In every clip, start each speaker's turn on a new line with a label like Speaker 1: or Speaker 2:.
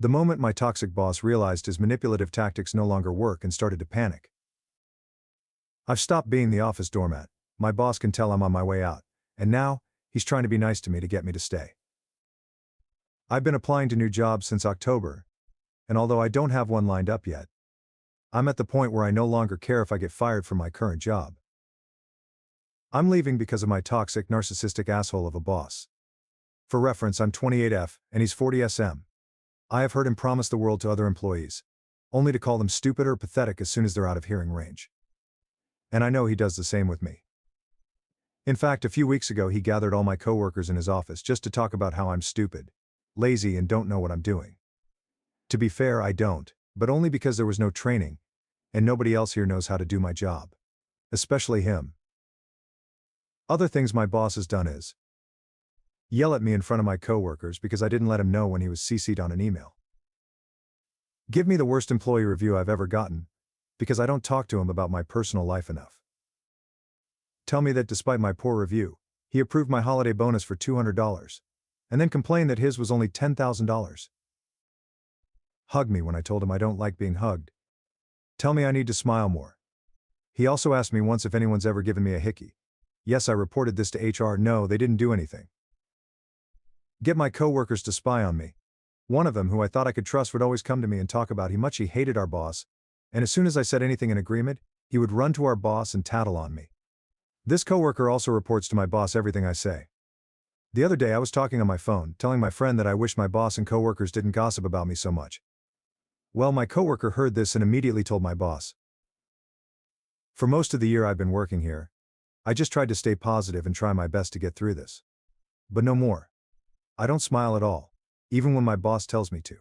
Speaker 1: The moment my toxic boss realized his manipulative tactics no longer work and started to panic. I've stopped being the office doormat. My boss can tell I'm on my way out, and now, he's trying to be nice to me to get me to stay. I've been applying to new jobs since October, and although I don't have one lined up yet, I'm at the point where I no longer care if I get fired from my current job. I'm leaving because of my toxic, narcissistic asshole of a boss. For reference, I'm 28F, and he's 40SM. I have heard him promise the world to other employees, only to call them stupid or pathetic as soon as they're out of hearing range. And I know he does the same with me. In fact, a few weeks ago he gathered all my coworkers in his office just to talk about how I'm stupid, lazy, and don't know what I'm doing. To be fair, I don't, but only because there was no training, and nobody else here knows how to do my job. Especially him. Other things my boss has done is yell at me in front of my coworkers because I didn't let him know when he was CC'd on an email. Give me the worst employee review I've ever gotten, because I don't talk to him about my personal life enough. Tell me that despite my poor review, he approved my holiday bonus for $200, and then complained that his was only $10,000. Hug me when I told him I don't like being hugged. Tell me I need to smile more. He also asked me once if anyone's ever given me a hickey. Yes, I reported this to HR. No, they didn't do anything. Get my coworkers to spy on me. One of them, who I thought I could trust, would always come to me and talk about how much he hated our boss, and as soon as I said anything in agreement, he would run to our boss and tattle on me. This coworker also reports to my boss everything I say. The other day I was talking on my phone, telling my friend that I wish my boss and coworkers didn't gossip about me so much. Well, my coworker heard this and immediately told my boss. For most of the year I've been working here, I just tried to stay positive and try my best to get through this. But no more. I don't smile at all, even when my boss tells me to.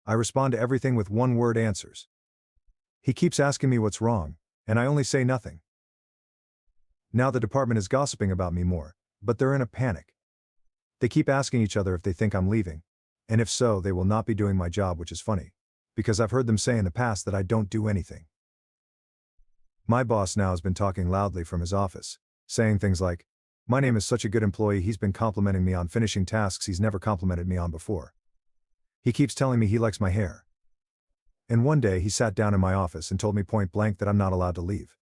Speaker 1: I respond to everything with one-word answers. He keeps asking me what's wrong, and I only say nothing. Now the department is gossiping about me more, but they're in a panic. They keep asking each other if they think I'm leaving, and if so, they will not be doing my job, which is funny, because I've heard them say in the past that I don't do anything. My boss now has been talking loudly from his office, saying things like, "My name is such a good employee, he's been complimenting me on finishing tasks he's never complimented me on before. He keeps telling me he likes my hair." And one day he sat down in my office and told me point blank that I'm not allowed to leave.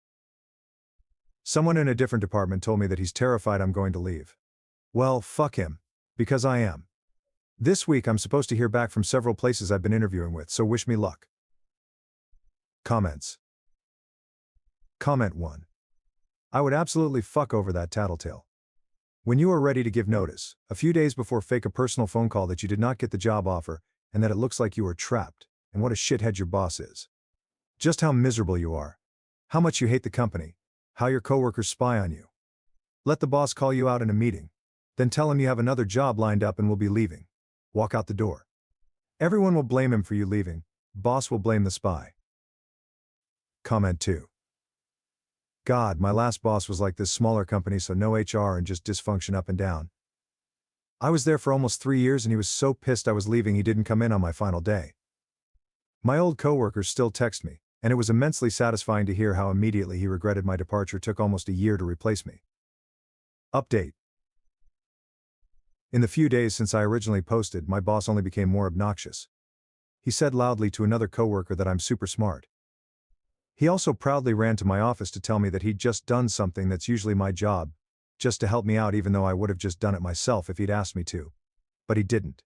Speaker 1: Someone in a different department told me that he's terrified I'm going to leave. Well, fuck him, because I am. This week I'm supposed to hear back from several places I've been interviewing with, so wish me luck. Comments. Comment 1. I would absolutely fuck over that tattletale. When you are ready to give notice, a few days before, fake a personal phone call that you did not get the job offer, and that it looks like you are trapped, and what a shithead your boss is. Just how miserable you are. How much you hate the company. How your coworkers spy on you. Let the boss call you out in a meeting. Then tell him you have another job lined up and will be leaving. Walk out the door. Everyone will blame him for you leaving. Boss will blame the spy. Comment 2. God, my last boss was like this smaller company, so no HR and just dysfunction up and down. I was there for almost 3 years and he was so pissed I was leaving he didn't come in on my final day. My old coworkers still text me, and it was immensely satisfying to hear how immediately he regretted my departure. Took almost a year to replace me. Update. In the few days since I originally posted, my boss only became more obnoxious. He said loudly to another coworker that I'm super smart. He also proudly ran to my office to tell me that he'd just done something that's usually my job, just to help me out, even though I would have just done it myself if he'd asked me to. But he didn't.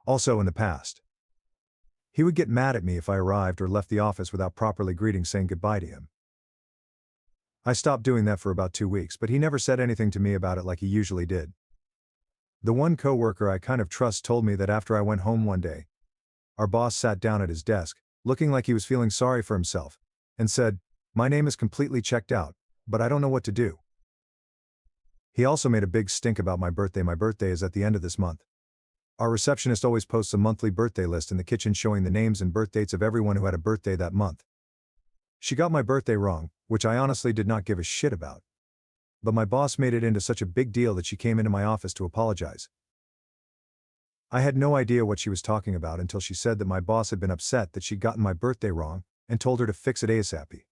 Speaker 1: Also, in the past, he would get mad at me if I arrived or left the office without properly greeting, saying goodbye to him. I stopped doing that for about 2 weeks, but he never said anything to me about it like he usually did. The one coworker I kind of trust told me that after I went home one day, our boss sat down at his desk, looking like he was feeling sorry for himself, and said, "My name is completely checked out, but I don't know what to do." He also made a big stink about my birthday. My birthday is at the end of this month. Our receptionist always posts a monthly birthday list in the kitchen showing the names and birth dates of everyone who had a birthday that month. She got my birthday wrong, which I honestly did not give a shit about. But my boss made it into such a big deal that she came into my office to apologize. I had no idea what she was talking about until she said that my boss had been upset that she'd gotten my birthday wrong and told her to fix it ASAP.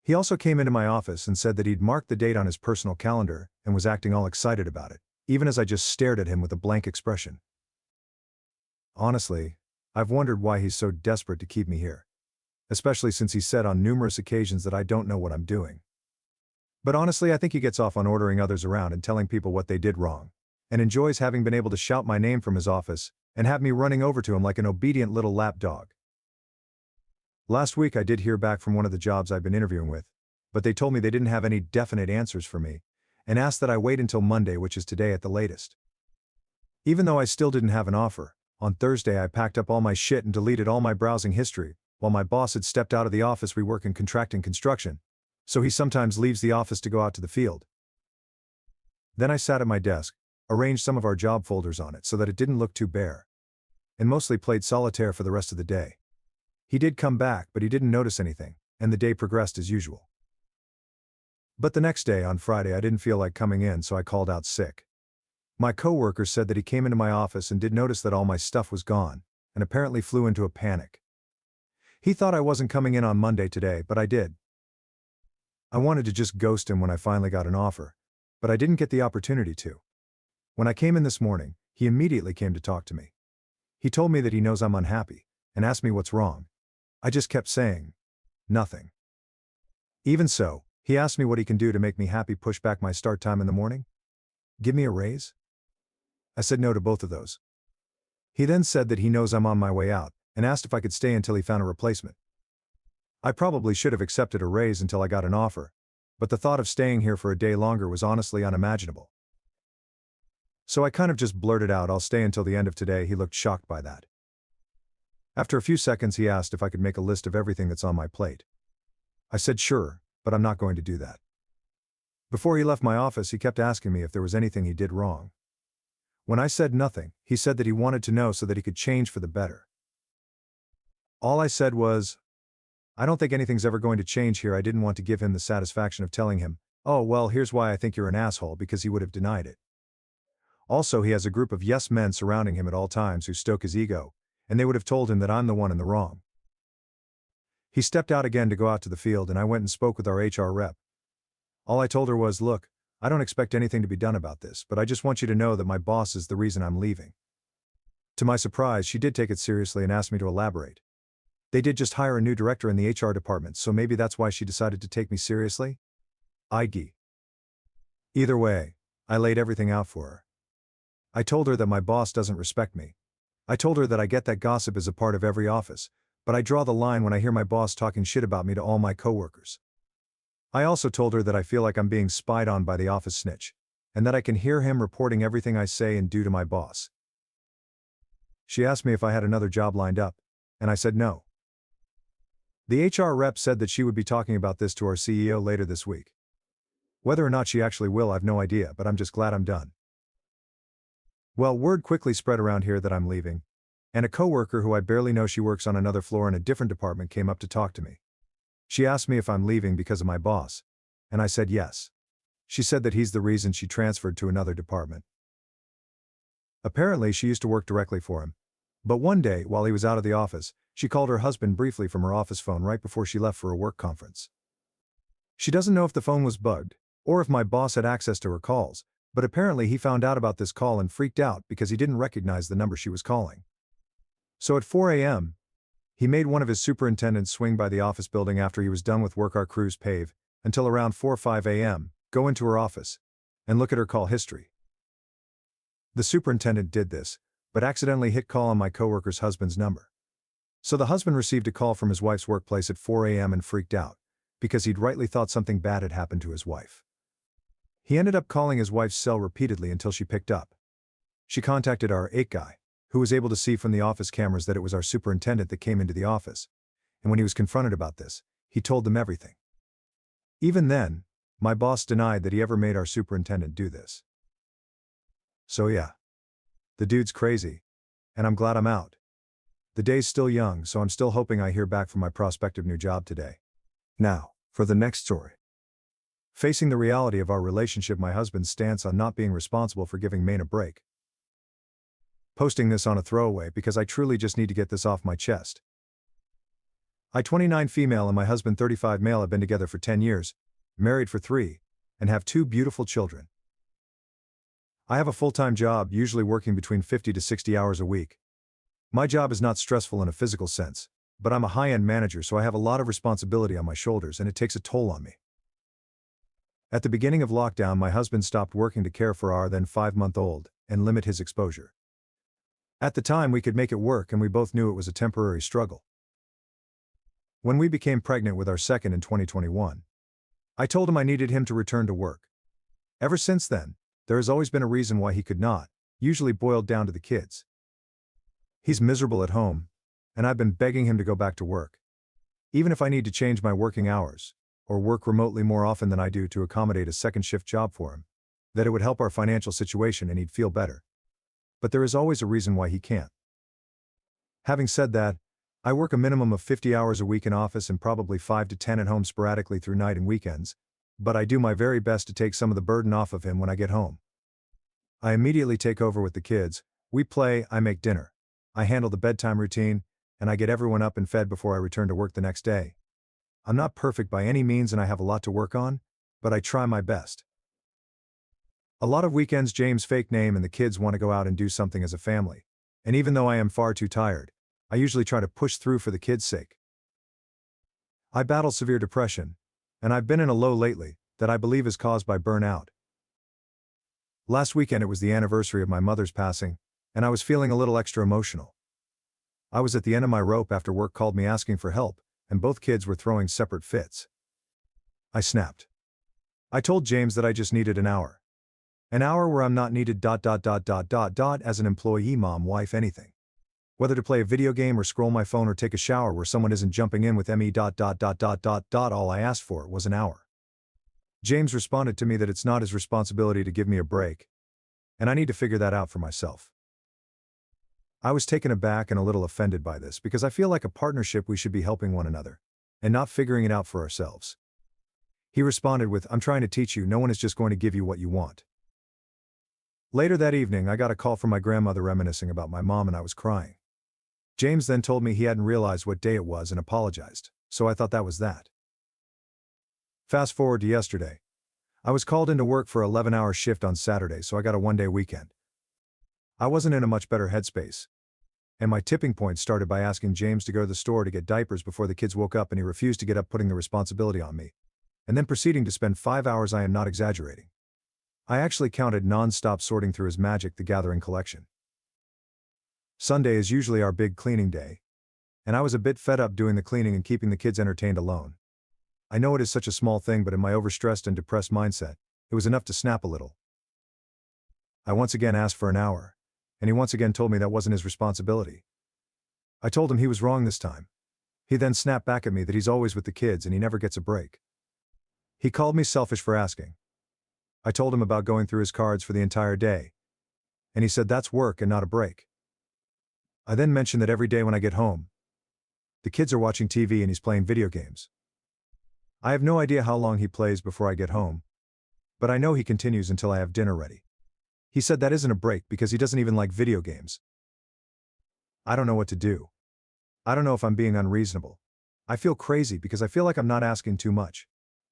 Speaker 1: He also came into my office and said that he'd marked the date on his personal calendar and was acting all excited about it, even as I just stared at him with a blank expression. Honestly, I've wondered why he's so desperate to keep me here. Especially since he said on numerous occasions that I don't know what I'm doing. But honestly, I think he gets off on ordering others around and telling people what they did wrong, and enjoys having been able to shout my name from his office and have me running over to him like an obedient little lap dog. Last week I did hear back from one of the jobs I've been interviewing with, but they told me they didn't have any definite answers for me, and asked that I wait until Monday, which is today at the latest. Even though I still didn't have an offer, on Thursday I packed up all my shit and deleted all my browsing history, while my boss had stepped out of the office. We work in contracting construction, so he sometimes leaves the office to go out to the field. Then I sat at my desk, arranged some of our job folders on it so that it didn't look too bare, and mostly played solitaire for the rest of the day. He did come back, but he didn't notice anything, and the day progressed as usual. But the next day, on Friday, I didn't feel like coming in, so I called out sick. My coworker said that he came into my office and did notice that all my stuff was gone, and apparently flew into a panic. He thought I wasn't coming in on Monday today, but I did. I wanted to just ghost him when I finally got an offer, but I didn't get the opportunity to. When I came in this morning, he immediately came to talk to me. He told me that he knows I'm unhappy, and asked me what's wrong. I just kept saying, nothing. Even so, he asked me what he can do to make me happy. Push back my start time in the morning? Give me a raise? I said no to both of those. He then said that he knows I'm on my way out, and asked if I could stay until he found a replacement. I probably should have accepted a raise until I got an offer, but the thought of staying here for a day longer was honestly unimaginable. So I kind of just blurted out, I'll stay until the end of today. He looked shocked by that. After a few seconds he asked if I could make a list of everything that's on my plate. I said sure, but I'm not going to do that. Before he left my office, he kept asking me if there was anything he did wrong. When I said nothing, he said that he wanted to know so that he could change for the better. All I said was, I don't think anything's ever going to change here. I didn't want to give him the satisfaction of telling him, oh well, here's why I think you're an asshole, because he would have denied it. Also, he has a group of yes men surrounding him at all times who stoke his ego, and they would have told him that I'm the one in the wrong. He stepped out again to go out to the field, and I went and spoke with our HR rep. All I told her was, look, I don't expect anything to be done about this, but I just want you to know that my boss is the reason I'm leaving. To my surprise, she did take it seriously and asked me to elaborate. They did just hire a new director in the HR department, so maybe that's why she decided to take me seriously? Either way, I laid everything out for her. I told her that my boss doesn't respect me. I told her that I get that gossip is a part of every office, but I draw the line when I hear my boss talking shit about me to all my coworkers. I also told her that I feel like I'm being spied on by the office snitch, and that I can hear him reporting everything I say and do to my boss. She asked me if I had another job lined up, and I said no. The HR rep said that she would be talking about this to our CEO later this week. Whether or not she actually will, I've no idea, but I'm just glad I'm done. Well, word quickly spread around here that I'm leaving, and a coworker who I barely know, she works on another floor in a different department, came up to talk to me. She asked me if I'm leaving because of my boss, and I said yes. She said that he's the reason she transferred to another department. Apparently she used to work directly for him, but one day, while he was out of the office, she called her husband briefly from her office phone right before she left for a work conference. She doesn't know if the phone was bugged, or if my boss had access to her calls, but apparently he found out about this call and freaked out because he didn't recognize the number she was calling. So at 4 a.m., he made one of his superintendents swing by the office building after he was done with work. Our crews pave until around 4 or 5 a.m., go into her office, and look at her call history. The superintendent did this, but accidentally hit call on my coworker's husband's number. So the husband received a call from his wife's workplace at 4 a.m. and freaked out, because he'd rightly thought something bad had happened to his wife. He ended up calling his wife's cell repeatedly until she picked up. She contacted our 8 guy, who was able to see from the office cameras that it was our superintendent that came into the office, and when he was confronted about this, he told them everything. Even then, my boss denied that he ever made our superintendent do this. So yeah, the dude's crazy, and I'm glad I'm out. The day's still young, so I'm still hoping I hear back from my prospective new job today. Now, for the next story. Facing the reality of our relationship, my husband's stance on not being responsible for giving Maine a break. Posting this on a throwaway because I truly just need to get this off my chest. I, 29 female, and my husband, 35 male, have been together for 10 years, married for 3, and have 2 beautiful children. I have a full-time job, usually working between 50 to 60 hours a week. My job is not stressful in a physical sense, but I'm a high-end manager, so I have a lot of responsibility on my shoulders and it takes a toll on me. At the beginning of lockdown, my husband stopped working to care for our then 5-month-old and limit his exposure. At the time, we could make it work and we both knew it was a temporary struggle. When we became pregnant with our second in 2021, I told him I needed him to return to work. Ever since then, there has always been a reason why he could not, usually boiled down to the kids. He's miserable at home, and I've been begging him to go back to work. Even if I need to change my working hours, or work remotely more often than I do to accommodate a second shift job for him, that it would help our financial situation and he'd feel better. But there is always a reason why he can't. Having said that, I work a minimum of 50 hours a week in office and probably 5 to 10 at home sporadically through night and weekends, but I do my very best to take some of the burden off of him when I get home. I immediately take over with the kids, we play, I make dinner. I handle the bedtime routine, and I get everyone up and fed before I return to work the next day. I'm not perfect by any means and I have a lot to work on, but I try my best. A lot of weekends James' fake name and the kids want to go out and do something as a family, and even though I am far too tired, I usually try to push through for the kids' sake. I battle severe depression, and I've been in a low lately, that I believe is caused by burnout. Last weekend it was the anniversary of my mother's passing, and I was feeling a little extra emotional. I was at the end of my rope after work called me asking for help, and both kids were throwing separate fits. I snapped. I told James that I just needed an hour. An hour where I'm not needed ... as an employee, mom, wife, anything. Whether to play a video game or scroll my phone or take a shower where someone isn't jumping in with me ... all I asked for was an hour. James responded to me that it's not his responsibility to give me a break, and I need to figure that out for myself. I was taken aback and a little offended by this because I feel like a partnership we should be helping one another, and not figuring it out for ourselves. He responded with, I'm trying to teach you, no one is just going to give you what you want. Later that evening I got a call from my grandmother reminiscing about my mom and I was crying. James then told me he hadn't realized what day it was and apologized, so I thought that was that. Fast forward to yesterday. I was called into work for an 11-hour shift on Saturday, so I got a one-day weekend. I wasn't in a much better headspace, and my tipping point started by asking James to go to the store to get diapers before the kids woke up and he refused to get up, putting the responsibility on me, and then proceeding to spend 5 hours. I am not exaggerating. I actually counted non-stop sorting through his Magic the Gathering collection. Sunday is usually our big cleaning day, and I was a bit fed up doing the cleaning and keeping the kids entertained alone. I know it is such a small thing, but in my overstressed and depressed mindset, it was enough to snap a little. I once again asked for an hour, and he once again told me that wasn't his responsibility. I told him he was wrong this time. He then snapped back at me that he's always with the kids and he never gets a break. He called me selfish for asking. I told him about going through his cards for the entire day, and he said that's work and not a break. I then mentioned that every day when I get home, the kids are watching TV and he's playing video games. I have no idea how long he plays before I get home, but I know he continues until I have dinner ready. He said that isn't a break because he doesn't even like video games. I don't know what to do. I don't know if I'm being unreasonable. I feel crazy because I feel like I'm not asking too much.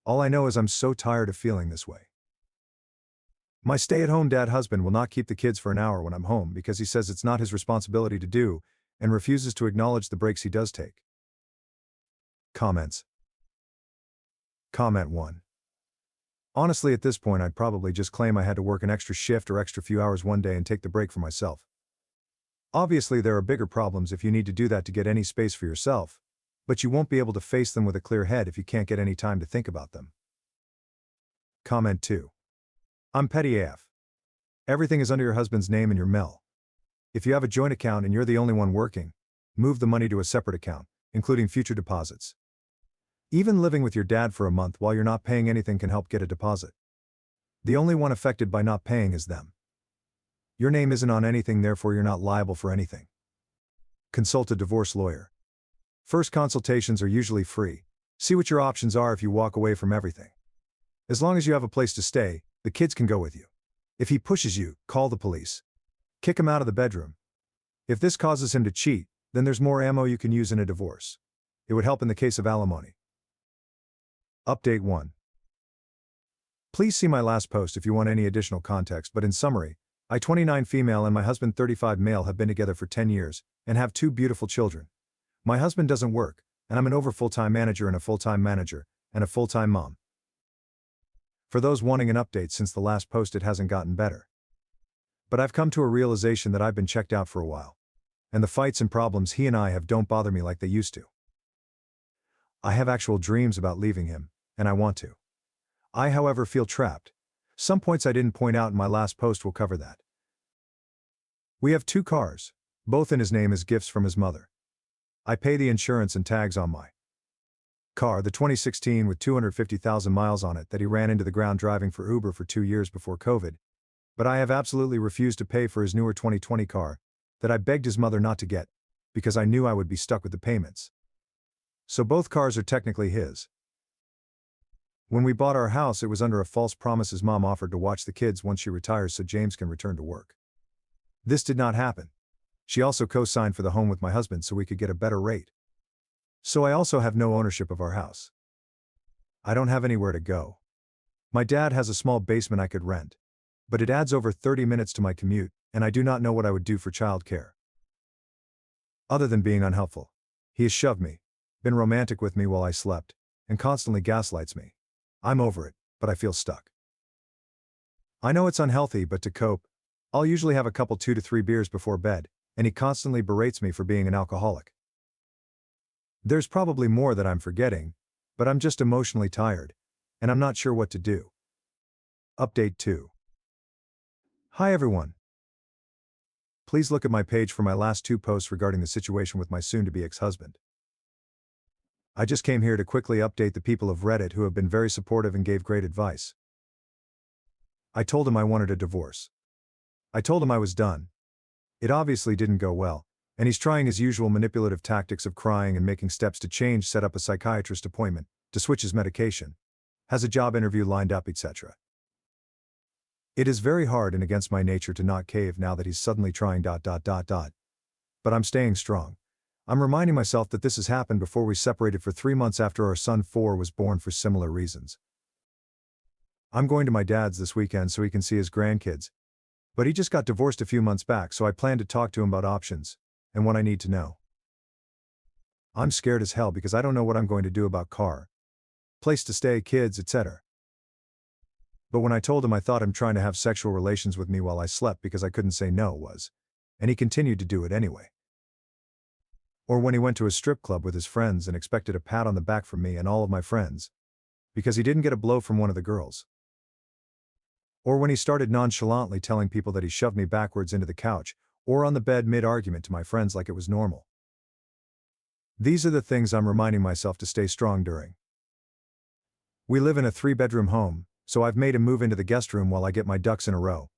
Speaker 1: All I know is I'm so tired of feeling this way. My stay-at-home dad husband will not keep the kids for an hour when I'm home because he says it's not his responsibility to do and refuses to acknowledge the breaks he does take. Comments. Comment 1. Honestly, at this point I'd probably just claim I had to work an extra shift or extra few hours one day and take the break for myself. Obviously there are bigger problems if you need to do that to get any space for yourself, but you won't be able to face them with a clear head if you can't get any time to think about them. Comment 2. I'm petty AF. Everything is under your husband's name in your Mel. If you have a joint account and you're the only one working, move the money to a separate account, including future deposits. Even living with your dad for a month while you're not paying anything can help get a deposit. The only one affected by not paying is them. Your name isn't on anything, therefore you're not liable for anything. Consult a divorce lawyer. First consultations are usually free. See what your options are if you walk away from everything. As long as you have a place to stay, the kids can go with you. If he pushes you, call the police. Kick him out of the bedroom. If this causes him to cheat, then there's more ammo you can use in a divorce. It would help in the case of alimony. Update 1. Please see my last post if you want any additional context, but in summary, I 29 female and my husband 35 male have been together for 10 years, and have 2 beautiful children. My husband doesn't work, and I'm an over full-time manager and a full-time manager, and a full-time mom. For those wanting an update since the last post, it hasn't gotten better. But I've come to a realization that I've been checked out for a while. And the fights and problems he and I have don't bother me like they used to. I have actual dreams about leaving him, and I want to. I, however, feel trapped. Some points I didn't point out in my last post will cover that. We have 2 cars, both in his name as gifts from his mother. I pay the insurance and tags on my car, the 2016 with 250,000 miles on it that he ran into the ground driving for Uber for 2 years before COVID. But I have absolutely refused to pay for his newer 2020 car that I begged his mother not to get, because I knew I would be stuck with the payments. So both cars are technically his. When we bought our house, it was under a false promise his mom offered to watch the kids once she retires so James can return to work. This did not happen. She also co-signed for the home with my husband so we could get a better rate. So I also have no ownership of our house. I don't have anywhere to go. My dad has a small basement I could rent, but it adds over 30 minutes to my commute, and I do not know what I would do for childcare. Other than being unhelpful. He has shoved me, been romantic with me while I slept, and constantly gaslights me. I'm over it, but I feel stuck. I know it's unhealthy, but to cope, I'll usually have a couple 2 to 3 beers before bed, and he constantly berates me for being an alcoholic. There's probably more that I'm forgetting, but I'm just emotionally tired, and I'm not sure what to do. Update 2. Hi everyone. Please look at my page for my last 2 posts regarding the situation with my soon-to-be ex-husband. I just came here to quickly update the people of Reddit who have been very supportive and gave great advice. I told him I wanted a divorce. I told him I was done. It obviously didn't go well, and he's trying his usual manipulative tactics of crying and making steps to change, set up a psychiatrist appointment, to switch his medication, has a job interview lined up, etc. It is very hard and against my nature to not cave now that he's suddenly trying ... But I'm staying strong. I'm reminding myself that this has happened before we separated for 3 months after our son 4 was born for similar reasons. I'm going to my dad's this weekend so he can see his grandkids. But he just got divorced a few months back, so I plan to talk to him about options, and what I need to know. I'm scared as hell because I don't know what I'm going to do about car, place to stay, kids, etc. But when I told him I thought him trying to have sexual relations with me while I slept because I couldn't say no was, and he continued to do it anyway. Or when he went to a strip club with his friends and expected a pat on the back from me and all of my friends, because he didn't get a blow from one of the girls. Or when he started nonchalantly telling people that he shoved me backwards into the couch, or on the bed mid-argument to my friends like it was normal. These are the things I'm reminding myself to stay strong during. We live in a 3-bedroom home, so I've made him move into the guest room while I get my ducks in a row,